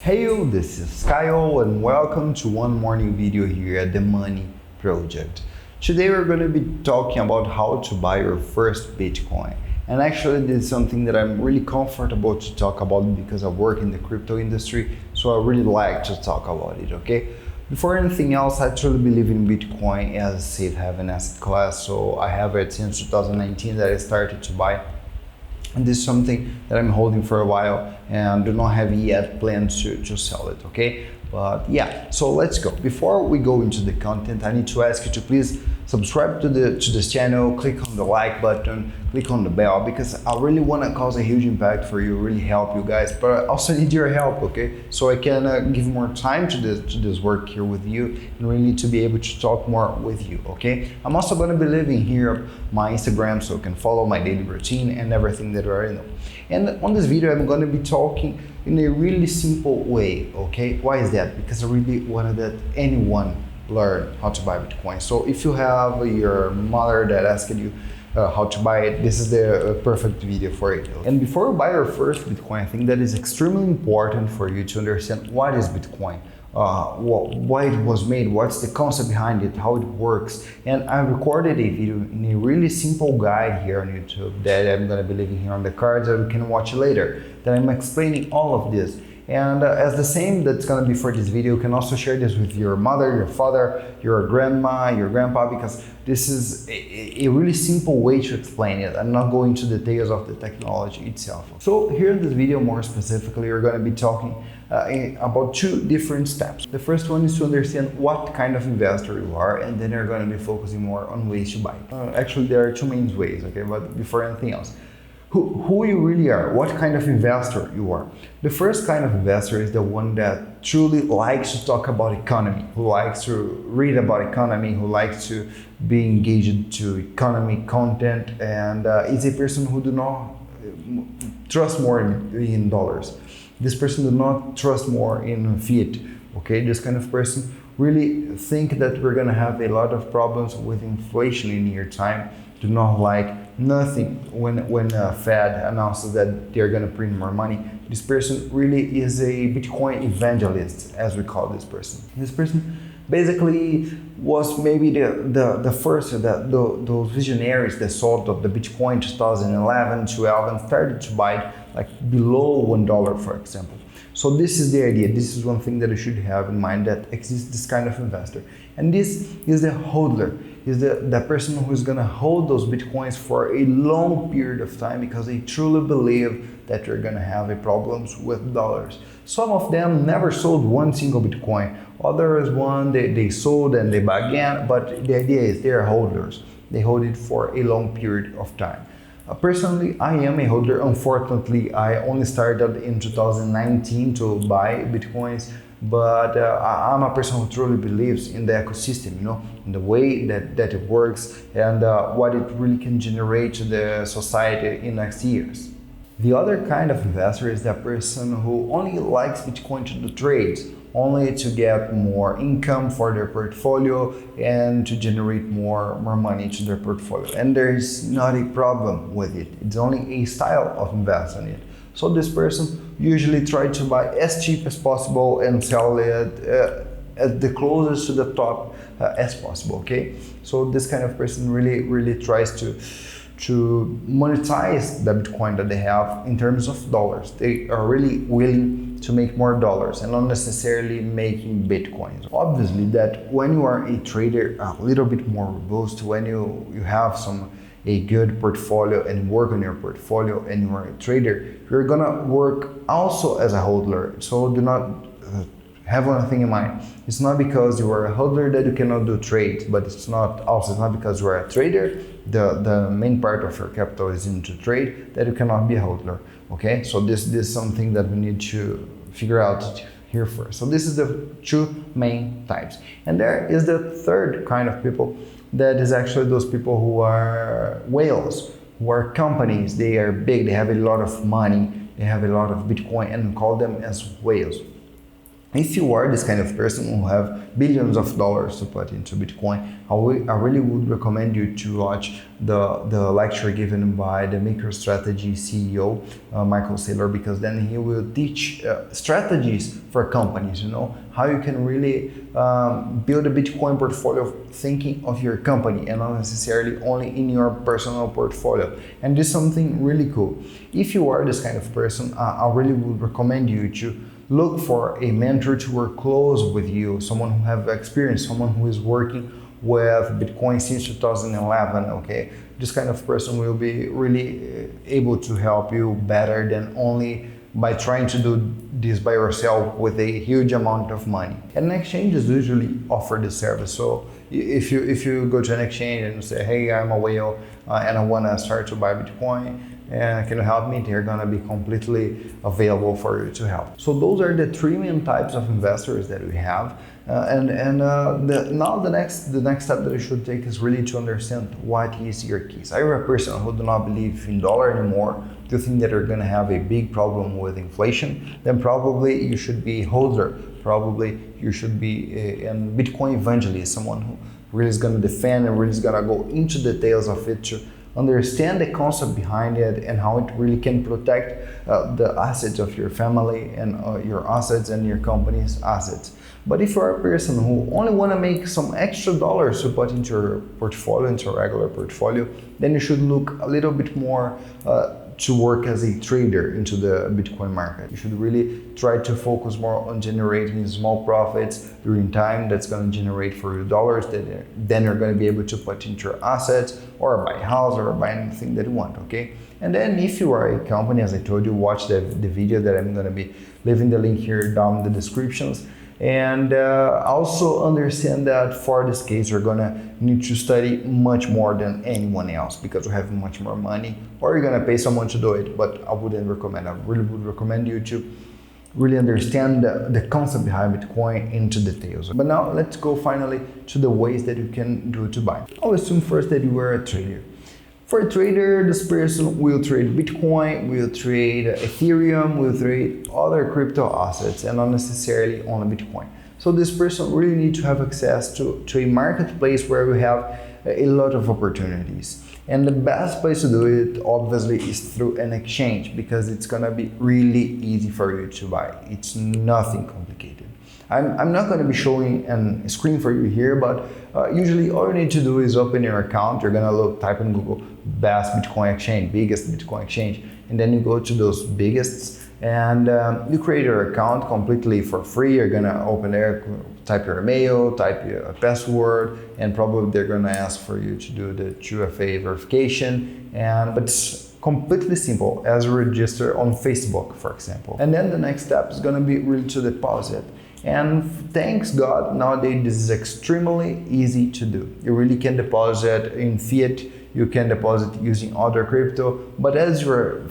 Hey, this is Caio and welcome to one more new video here at the Money Project. Today we're going to be talking about how to buy your first Bitcoin. And actually this is something that I'm really comfortable to talk about because I work in the crypto industry, so I really like to talk about it, okay? Before anything else, I truly believe in Bitcoin as a safe haven asset class, so I have it since 2019 that I started to buy. And this is something that I'm holding for a while and do not have yet plans to sell it, okay? But yeah, so let's go. Before we go into the content, I need to ask you to please subscribe to this channel, click on the like button, click on the bell, because I really want to cause a huge impact for you, really help you guys, but I also need your help, okay? So I can give more time to this work here with you, and we need to be able to talk more with you, okay? I'm also going to be leaving here my Instagram so you can follow my daily routine and everything that you already know. And on this video, I'm going to be talking in a really simple way, okay? Why is that? Because I really wanted that anyone learn how to buy Bitcoin. So if you have your mother that asked you how to buy it, this is the perfect video for it. And before you buy your first Bitcoin, I think that is extremely important for you to understand what is Bitcoin, why it was made, what's the concept behind it, how it works. And I recorded a video in a really simple guide here on YouTube that I'm going to be leaving here on the cards that you can watch later, that I'm explaining all of this. And as the same that's going to be for this video, you can also share this with your mother, your father, your grandma, your grandpa, because this is a really simple way to explain it. I'm not going into details of the technology itself. So here in this video, more specifically, we're going to be talking about two different steps. The first one is to understand what kind of investor you are, and then you're going to be focusing more on ways to buy. Actually, there are two main ways, okay? But before anything else, who you really are, what kind of investor you are. The first kind of investor is the one that truly likes to talk about economy, who likes to read about economy, who likes to be engaged to economy content, and is a person who do not trust more in dollars. This person do not trust more in fiat, okay? This kind of person really think that we're gonna have a lot of problems with inflation in near time, do not like nothing when Fed announces that they're going to print more money. This person really is a Bitcoin evangelist, as we call this person. This person basically was maybe the first, those visionaries that sold the Bitcoin 2011, 12, and started to buy it like below $1, for example. So this is the idea. This is one thing that you should have in mind, that exists this kind of investor. And this is the hodler, is the person who is going to hold those Bitcoins for a long period of time because they truly believe that you're going to have a problems with dollars. Some of them never sold one single Bitcoin. Others one, they sold and they buy again, but the idea is they are holders. They hold it for a long period of time. Personally, I am a holder. Unfortunately, I only started in 2019 to buy Bitcoins, but I'm a person who truly believes in the ecosystem, in the way that it works and what it really can generate to the society in next years. The other kind of investor is that person who only likes Bitcoin to do trades, only to get more income for their portfolio and to generate more money to their portfolio. And there is not a problem with it. It's only a style of investing in it. So this person usually tries to buy as cheap as possible and sell it at the closest to the top as possible, okay? So this kind of person really tries to monetize the Bitcoin that they have in terms of dollars. They are really willing to make more dollars and not necessarily making Bitcoins. Obviously that when you are a trader, a little bit more robust, when you have a good portfolio and work on your portfolio and you are a trader, you're gonna work also as a hodler. So do not have one thing in mind. It's not because you are a hodler that you cannot do trades, but it's not because you are a trader, the main part of your capital is into trade, that you cannot be a hodler, okay? So this is something that we need to figure out here first. So this is the two main types. And there is the third kind of people, that is actually those people who are whales, who are companies. They are big, they have a lot of money, they have a lot of Bitcoin, and we call them as whales. If you are this kind of person who have billions of dollars to put into Bitcoin, I really would recommend you to watch the lecture given by the MicroStrategy CEO, Michael Saylor, because then he will teach strategies for companies, how you can really build a Bitcoin portfolio thinking of your company and not necessarily only in your personal portfolio. And this is something really cool. If you are this kind of person, I really would recommend you to look for a mentor to work close with you, someone who have experience, someone who is working with Bitcoin since 2011, okay? This kind of person will be really able to help you better than only by trying to do this by yourself with a huge amount of money. And exchanges usually offer this service. So if you go to an exchange and say, hey, I'm a whale and I want to start to buy Bitcoin, and can you help me? They're gonna be completely available for you to help. So those are the three main types of investors that we have. Now the next step that you should take is really to understand what is your keys. Are you a person who do not believe in dollar anymore? Do you think that you're gonna have a big problem with inflation? Then probably you should be a holder. Probably you should be a Bitcoin evangelist, someone who really is gonna defend and really is gonna go into details of it to understand the concept behind it and how it really can protect the assets of your family and your assets and your company's assets. But if you're a person who only want to make some extra dollars to put into your portfolio, into a regular portfolio, then you should look a little bit more to work as a trader into the Bitcoin market. You should really try to focus more on generating small profits during time that's going to generate for you dollars that then you're going to be able to put into your assets or buy a house or buy anything that you want, okay? And then if you are a company, as I told you, watch the video that I'm going to be leaving the link here down in the descriptions. And also understand that for this case, you're gonna need to study much more than anyone else because you have much more money, or you're gonna pay someone to do it, but I wouldn't recommend. I really would recommend you to really understand the concept behind Bitcoin into details. But now let's go finally to the ways that you can do to buy. I'll assume first that you are a trader. For a trader, this person will trade Bitcoin, will trade Ethereum, will trade other crypto assets and not necessarily only Bitcoin. So this person really needs to have access to a marketplace where we have a lot of opportunities. And the best place to do it, obviously, is through an exchange because it's gonna be really easy for you to buy. It's nothing complicated. I'm not going to be showing a screen for you here, but usually all you need to do is open your account. You're going to type in Google best Bitcoin exchange, biggest Bitcoin exchange, and then you go to those biggest and you create your account completely for free. You're going to open there, type your email, type your password, and probably they're going to ask for you to do the 2FA verification. But it's completely simple as you register on Facebook, for example. And then the next step is going to be really to deposit. And thanks God, nowadays this is extremely easy to do. You really can deposit in fiat, you can deposit using other crypto, but as you're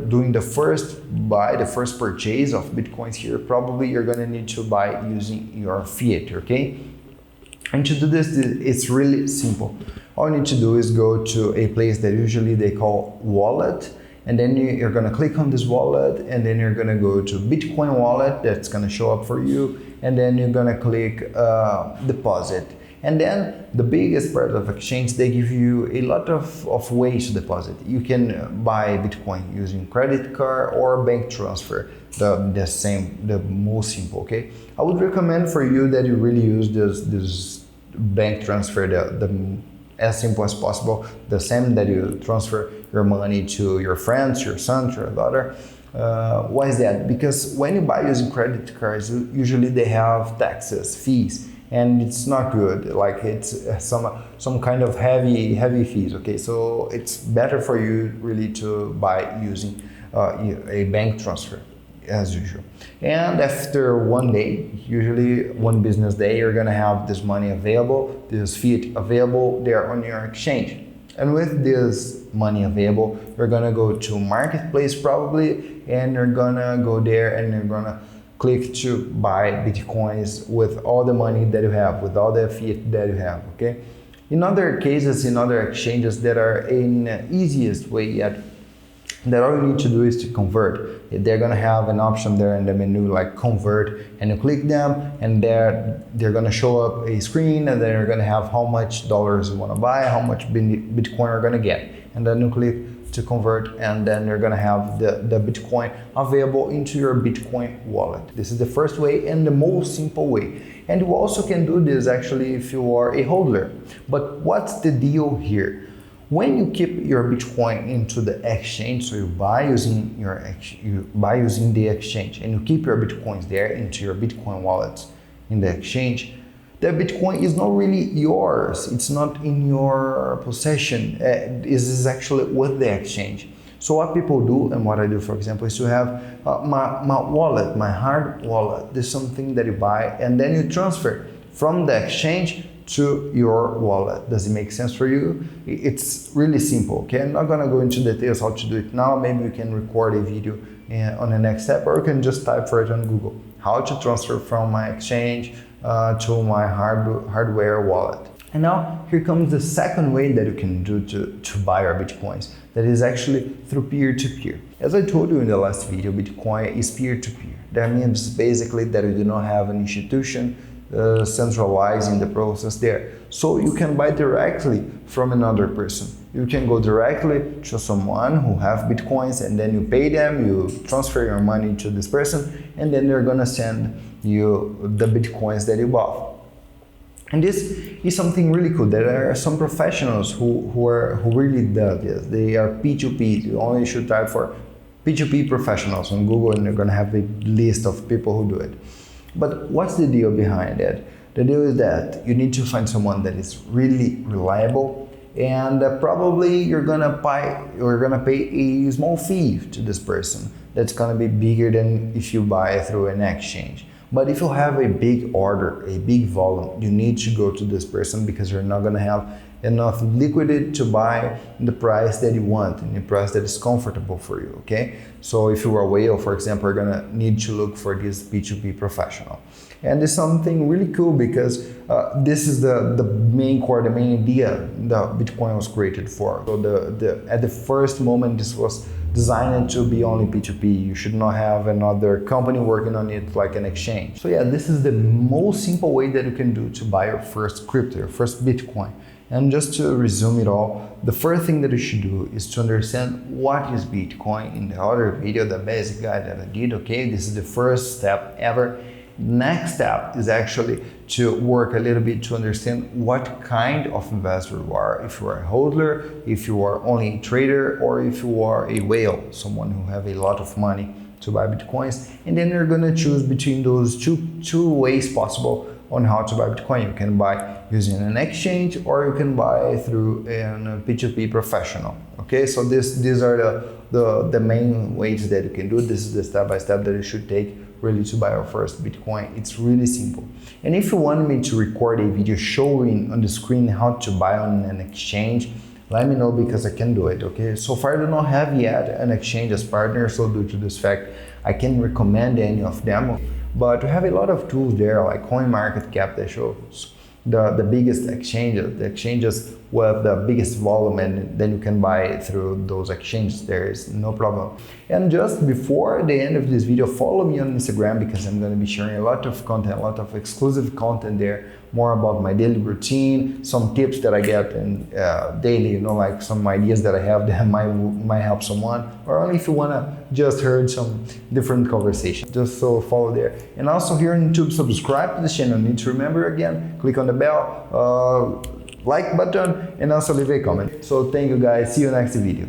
doing the first buy, the first purchase of Bitcoins here, probably you're gonna need to buy using your fiat, okay? And to do this, it's really simple. All you need to do is go to a place that usually they call wallet, and then you're gonna click on this wallet, and then you're gonna go to Bitcoin wallet, that's gonna show up for you, and then you're gonna click deposit. And then the biggest part of exchange, they give you a lot of ways to deposit. You can buy Bitcoin using credit card or bank transfer, the most simple, okay? I would recommend for you that you really use this bank transfer, as simple as possible, the same that you transfer your money to your friends, your son, to your daughter. Why is that? Because when you buy using credit cards, usually they have taxes, fees, and it's not good. Like it's some kind of heavy fees. Okay, so it's better for you really to buy using a bank transfer as usual. And after one day, usually one business day, you're gonna have this money available, this fiat available there on your exchange. And with this money available, you're gonna go to marketplace probably, and you're gonna go there and you're gonna click to buy Bitcoins with all the money that you have, with all the fiat that you have, okay? In other cases, in other exchanges that are in easiest way yet, that all you need to do is to convert. They're gonna have an option there in the menu like convert, and you click them, and they're gonna show up a screen, and then you're gonna have how much dollars you wanna buy, how much Bitcoin you're gonna get, and then you click to convert, and then you're gonna have the Bitcoin available into your Bitcoin wallet. This is the first way and the most simple way. And you also can do this actually if you are a holder. But what's the deal here? When you keep your Bitcoin into the exchange, so you buy using the exchange, and you keep your Bitcoins there into your Bitcoin wallets in the exchange, the Bitcoin is not really yours. It's not in your possession. It is actually with the exchange. So what people do, and what I do, for example, is to have my wallet, my hard wallet. This is something that you buy, and then you transfer from the exchange to your wallet. Does it make sense for you? It's really simple, okay? I'm not gonna go into details how to do it now. Maybe you can record a video on the next step, or you can just type for it on Google. How to transfer from my exchange to my hardware wallet. And now here comes the second way that you can do to buy your Bitcoins. That is actually through peer-to-peer. As I told you in the last video, Bitcoin is peer-to-peer. That means basically that you do not have an institution centralizing the process there. So you can buy directly from another person. You can go directly to someone who have Bitcoins, and then you pay them, you transfer your money to this person, and then they're gonna send you the Bitcoins that you bought. And this is something really cool. There are some professionals who really do this. They are P2P. You only should type for P2P professionals on Google, and you're gonna have a list of people who do it. But what's the deal behind it? The deal is that you need to find someone that is really reliable, and probably you're gonna pay a small fee to this person that's gonna be bigger than if you buy through an exchange. But if you have a big order, a big volume, you need to go to this person, because you're not gonna have enough liquidity to buy the price that you want and the price that is comfortable for you, okay? So if you are a whale, for example, you're gonna need to look for this P2P professional. And it's something really cool, because this is the main core, the main idea that Bitcoin was created for. So at the first moment, this was designed to be only P2P. You should not have another company working on it like an exchange. So yeah, this is the most simple way that you can do to buy your first crypto, your first Bitcoin. And just to resume it all, the first thing that you should do is to understand what is Bitcoin. In the other video, the basic guide that I did, okay, this is the first step ever. Next step is actually to work a little bit to understand what kind of investor you are. If you are a holder, if you are only a trader, or if you are a whale, someone who have a lot of money to buy Bitcoins. And then you're gonna choose between those two ways possible on how to buy Bitcoin. You can buy using an exchange, or you can buy through a P2P professional. Okay, so these are the main ways that you can do. This is the step-by-step that you should take really to buy your first Bitcoin. It's really simple. And if you want me to record a video showing on the screen how to buy on an exchange, let me know, because I can do it, okay? So far I do not have yet an exchange as partner, so due to this fact, I can't recommend any of them. But we have a lot of tools there, like CoinMarketCap, that shows the biggest exchanges, the exchanges with the biggest volume, and then you can buy through those exchanges. There is no problem. And just before the end of this video, follow me on Instagram, because I'm going to be sharing a lot of content, a lot of exclusive content there, more about my daily routine, some tips that I get in daily, you know, like some ideas that I have that might help someone, or only if you want to just heard some different conversation. Just so follow there. And also here on YouTube, subscribe to the channel. You need to remember again, click on the bell, like button, and also leave a comment. So thank you guys. See you next video.